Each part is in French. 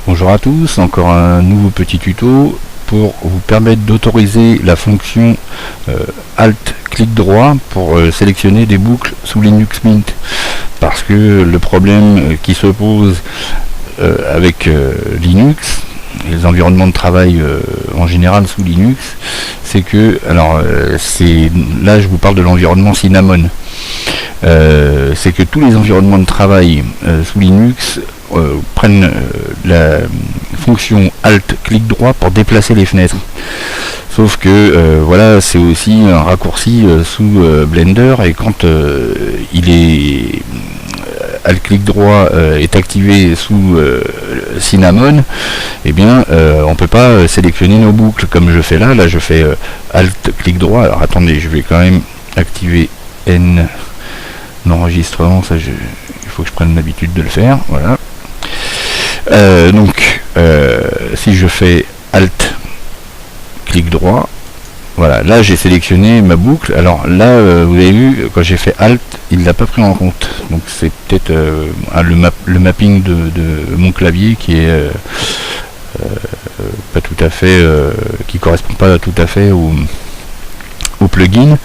Bonjour à tous, encore un nouveau petit tuto pour vous permettre d'autoriser la fonction Alt-clic droit pour sélectionner des boucles sous Linux Mint. Parce que le problème qui se pose avec Linux, et les environnements de travail en général sous Linux, c'est que, alors là je vous parle de l'environnement Cinnamon, c'est que tous les environnements de travail sous Linux prennent la fonction Alt-clic droit pour déplacer les fenêtres. Sauf que voilà, c'est aussi un raccourci sous Blender, et quand il est Alt-clic droit est activé sous Cinnamon, et bien on peut pas sélectionner nos boucles comme je fais là. Là je fais Alt-clic droit. Alors attendez, je vais quand même activer N l'enregistrement, ça il faut que je prenne l'habitude de le faire. Voilà. Donc si je fais Alt clic droit, voilà, là j'ai sélectionné ma boucle. Alors là vous avez vu, quand j'ai fait Alt, il l'a pas pris en compte, donc c'est peut-être le mapping de mon clavier qui est pas tout à fait qui correspond pas tout à fait au plugin.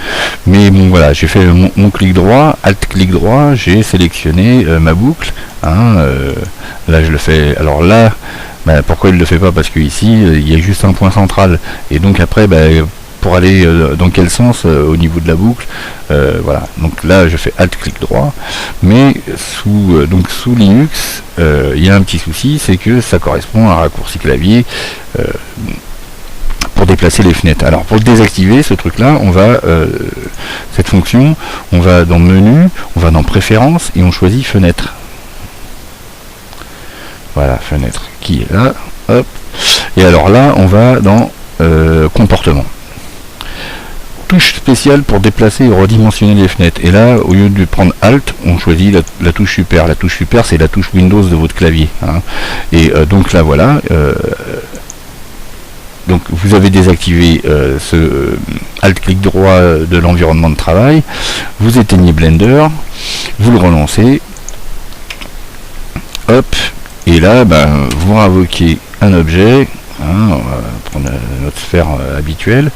Mais bon, voilà, j'ai fait mon clic droit, Alt clic droit, j'ai sélectionné ma boucle, hein, là je le fais. Alors là, pourquoi il ne le fait pas? Parce que ici il y a juste un point central, et donc après pour aller dans quel sens au niveau de la boucle, voilà, donc là je fais Alt clic droit. Mais sous Linux il y a un petit souci, c'est que ça correspond à un raccourci clavier pour déplacer les fenêtres. Alors pour le désactiver, ce truc là, on va cette fonction, on va dans menu, on va dans préférences et on choisit fenêtre. Voilà, fenêtre qui est là, hop. Et alors là on va dans comportement, touche spéciale pour déplacer et redimensionner les fenêtres. Et là, au lieu de prendre Alt, on choisit la touche super. La touche super, c'est la touche Windows de votre clavier, hein. Et donc là voilà, donc vous avez désactivé ce Alt-clic droit de l'environnement de travail, vous éteignez Blender, vous le relancez, hop, et là vous invoquez un objet, hein, on va prendre notre sphère habituelle,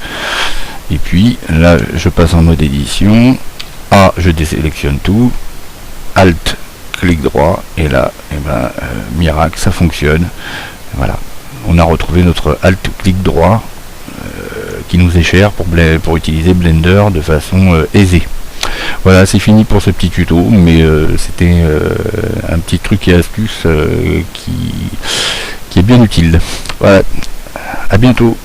et puis là je passe en mode édition, A, je désélectionne tout, Alt, clic droit, et là, miracle, ça fonctionne. Voilà. On a retrouvé notre Alt-clic droit qui nous est cher pour utiliser Blender de façon aisée. Voilà, c'est fini pour ce petit tuto, mais c'était un petit truc et astuce qui est bien utile. Voilà, à bientôt.